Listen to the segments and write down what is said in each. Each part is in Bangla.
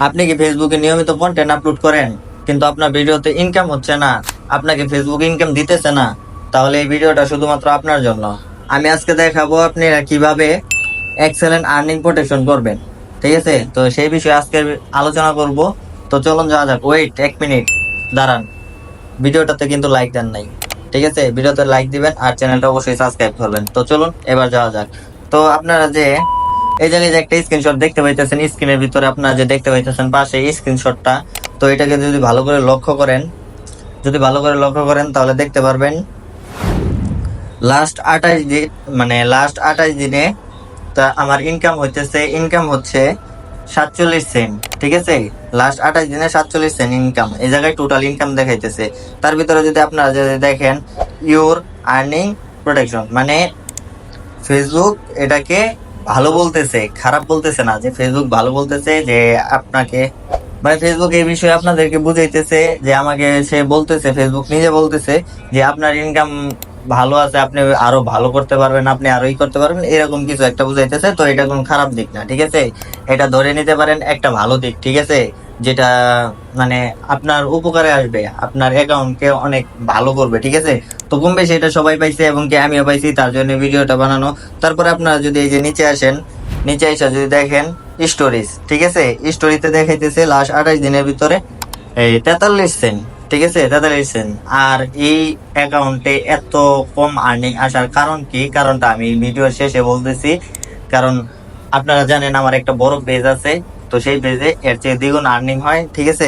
আপনি কি ফেসবুকে নিয়মিত কন্টেন্ট আপলোড করেন কিন্তু আপনার ভিডিওতে ইনকাম হচ্ছে না, আপনাকে ফেসবুক ইনকাম দিতেছে না, তাহলে এই ভিডিওটা শুধুমাত্র আপনার জন্য। আমি আজকে দেখাবো আপনারা কিভাবে এক্সেলেন্ট আর্নিং প্রোটেকশন করবেন। ঠিক আছে, তো সেই বিষয়ে আজকে আলোচনা করব। তো চলুন যাওয়া যাক। ওয়েট 1 মিনিট দাঁড়ান, ভিডিওটাতে কিন্তু লাইক দেন নাই। ঠিক আছে, ভিডিওতে লাইক দিবেন আর চ্যানেলটা অবশ্যই সাবস্ক্রাইব করবেন। তো চলুন এবার যাওয়া যাক। তো আপনারা যে এই জায়গায় যে একটা স্ক্রিনশট দেখতে পাইতেছেন, স্ক্রিনের ভিতরে আপনারা যে দেখতে পাইতেছেন পাশে স্ক্রিনশটটা, তো এটাকে যদি ভালো করে লক্ষ্য করেন তাহলে দেখতে পারবেন লাস্ট 28 দিন, মানে লাস্ট 28 দিনে তা আমার ইনকাম হচ্ছে 47 সেন্ট। ঠিক আছে, লাস্ট 28 দিনে 47 সেন্ট ইনকাম, এই জায়গায় টোটাল ইনকাম দেখাইতেছে। তার ভিতরে যদি আপনারা যদি দেখেন ইউর আর্নিং প্রোটেকশন, মানে ফেসবুক এটাকে ভালো বলতেছে, খারাপ বলতেছে না। যে ফেসবুক ভালো বলতেছে যে আপনাকে, মানে ফেসবুক এই বিষয়ে আপনাদেরকে বুঝাইতেছে যে আমাকে সে বলতেছে, ফেসবুক নিজে বলতেছে যে আপনার ইনকাম ভালো আছে, আপনি আরো ভালো করতে পারবেন, আপনি আরো করতে পারবেন, এরকম কিছু একটা বুঝাইতেছে। তো এটা কোনো খারাপ দিক না। ঠিক আছে, এটা ধরে নিতে পারেন একটা ভালো দিক। ঠিক আছে, যেটা মানে আপনার উপকারে আসবে, আপনার অ্যাকাউন্টকে অনেক ভালো করবে। ঠিক আছে, তো কম বেশি এটা সবাই পাইছে এবং কি আমিও পাইছি, তার জন্য ভিডিওটা বানানো। তারপরে আপনারা যদি এই যে নিচে আসেন, নিচে এসে যদি দেখেন স্টোরিজ, ঠিক আছে, স্টোরিতে দেখাইতেছে লাস্ট 28 দিনের ভিতরে এই 43 সেন্ট। ঠিক আছে, 43 সেন্ট। আর এই অ্যাকাউন্টে এত কম আর্নিং আসার কারণ কি, কারণটা আমি ভিডিওর শেষে বলতেছি। কারণ আপনারা জানেন আমার একটা বড় পেজ আছে, তো সেই পেজে এর চেয়ে দ্বিগুণ আর্নিং হয়। ঠিক আছে,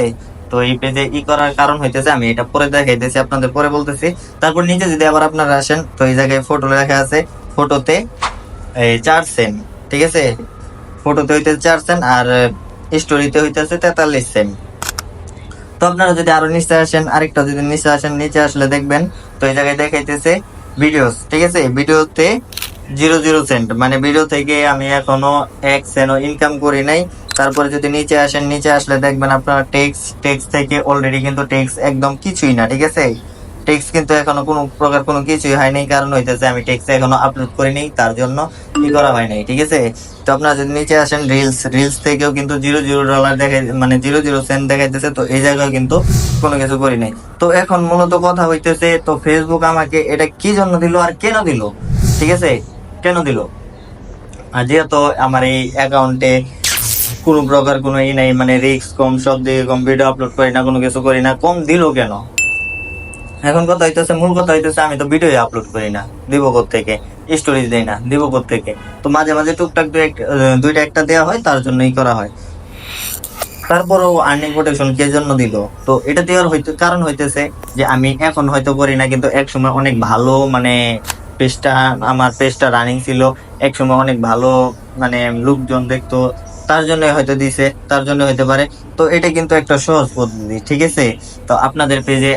তো এই পেজে করার কারণ হইতেছে, আমি এটা পরে দেখাইতেছি, আপনাদের পরে বলতেছি। তারপর নিচে যদি আবার আপনারা আসেন, তো এই জায়গায় ফটো লেখা আছে, ফটোতে 4 সেন্ট। ঠিক আছে, ফটোতে হইতেছে 4 সেন্ট আর স্টোরিতে হইতেছে 43 সেন্ট। তো আপনারা যদি আরো নিচে আসেন, আরেকটা যদি নিচে আসেন, নিচে আসলে দেখবেন তো এই জায়গায় দেখাইতেছে ভিডিওস। ঠিক আছে, ভিডিওতে 0 সেন্ট, মানে ভিডিও থেকে আমি এখনো 1 সেন্টও ইনকাম করি নাই। তারপরে যদি নিচে আসেন, নিচে আসলে দেখবেন আপনারা টেক্স থেকে অলরেডি কিন্তু টেক্স একদম কিছুই না। ঠিক আছে, টেক্স কিন্তু এখনো কোনো প্রকার কোনো কিছুই হয় নাই, কারণ হইতেছে আমি টেক্স এখনো আপলোড করিনি, তার জন্য করা হয় নাই। ঠিক আছে, তো আপনারা যদি নিচে আসেন রিলস থেকেও কিন্তু $0 দেখাই, মানে 0 সেন্ট দেখাইতেছে। তো এই জায়গায় কিন্তু কোনো কিছু করি নাই। তো এখন মূলত কথা হইতেছে, তো ফেসবুক আমাকে এটা কি জন্য দিল আর কেন দিল? ঠিক আছে, কেন দিল? আর যেহেতু আমার এই অ্যাকাউন্টে কোনো প্রকার কোনো নাই, মানে রিস্ক কম, সব দিকে কম, ভিডিও আপলোড করি না, কোনো কিছু করি না, কম দিল কেন? এখন কথা হইতেছে, মূল কথা হইতেছে আমি তো ভিডিও আপলোড করি না, দিব থেকে স্টোরিজ দেই না, দিব থেকে। তো মাঝে মাঝে টুকটাক দুইটা একটা দেওয়া হয়, তার জন্যই করা হয়। তারপরেও আর্নিং প্রোটেকশন কে জন্য দিল? তো এটা দেওয়ার কারণ হইতেছে যে আমি এখন হয়তো করি না, কিন্তু এক সময় অনেক ভালো, মানে আমার পেজটা রানিং ছিল, এক সময় অনেক ভালো, মানে লোকজন দেখতো, তার জন্য হয়তো দিছে, তার জন্য হইতে পারে। তো এটা কিন্তু একটা সহজ পদ্ধতি। ঠিক আছে, তো আপনাদের পেজে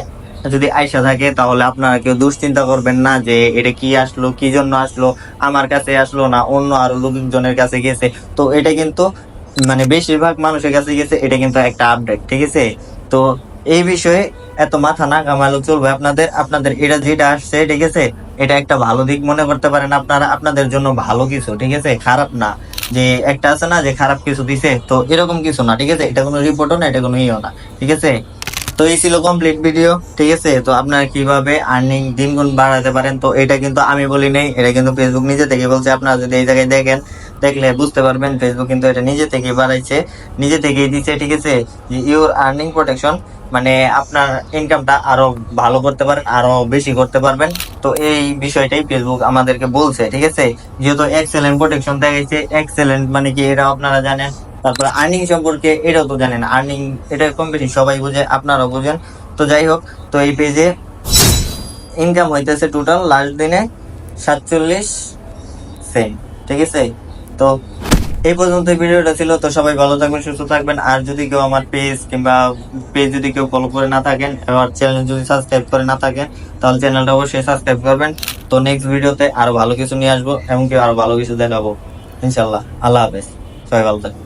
যদি আইসা থাকে তাহলে আপনারা কেউ দুশ্চিন্তা করবেন না যে এটা কি আসলো, কি জন্য আসলো, আমার কাছে আসলো না অন্য আরো লোকজনের কাছে গেছে। তো এটা কিন্তু মানে বেশিরভাগ মানুষের কাছে গেছে, এটা কিন্তু একটা আপডেট। ঠিক আছে, তো এই বিষয়ে এত মাথা না ঘামালেও চলবে আপনাদের। আপনাদের এটা যেটা আসছে, ঠিক আছে, এটা একটা ভালো দিক মনে করতে পারেন আপনারা, আপনাদের জন্য ভালো কিছু। ঠিক আছে, খারাপ না। যে একটা আছে না যে খারাপ কিছু দিছে, তো এরকম কিছু না। ঠিক আছে, এটা কোনো রিপোর্টও না, এটা কোনো ইও না। ঠিক আছে, তো এই ছিল কমপ্লিট ভিডিও। ঠিক আছে, তো আপনারা কিভাবে আর্নিং দ্বিগুণ বাড়াতে পারেন, তো এটা কিন্তু আমি বলি নাই, এটা কিন্তু ফেসবুক নিজে থেকে বলছে। আপনারা যদি এই জায়গায় দেখেন, দেখলে বুঝতে পারবেন ফেসবুক কিন্তু এটা নিজে থেকে বাড়াইছে, নিজে থেকেই দিচ্ছে। ঠিক আছে, যে ইউর আর্নিং প্রোটেকশন, মানে আপনার ইনকামটা আরো ভালো করতে পারেন, আরো বেশি করতে পারবেন। তো এই বিষয়টাই ফেসবুক আমাদেরকে বলছে। ঠিক আছে, যেহেতু এক্সেলেন্ট প্রোটেকশন দেখাইছে, এক্সেলেন্ট মানে কি এটা আপনারা জানেন। তারপরে আর্নিং সম্পর্কে এটাও তো জানেন, আর্নিং এটা কম বেশি সবাই বুঝে, আপনারাও বুঝেন। তো যাই হোক, তো এই পেজে ইনকাম হইতেছে টোটাল লাস্ট দিনে 47 সেন্ট। ঠিক আছে, তো এই পর্যন্ত ভিডিওটা ছিল। তো সবাই ভালো থাকবেন, সুস্থ থাকবেন। আর যদি কেউ আমার পেজ যদি কেউ ফলো করে না থাকেন, আমার চ্যানেল যদি সাবস্ক্রাইব করে না থাকেন, তাহলে চ্যানেলটা অবশ্যই সাবস্ক্রাইব করবেন। তো নেক্সট ভিডিওতে আরো ভালো কিছু নিয়ে আসবো, এমনকি আরো ভালো কিছু দেখাবো ইনশাল্লাহ। আল্লাহ হাফেজ, সবাই ভালো থাকবেন।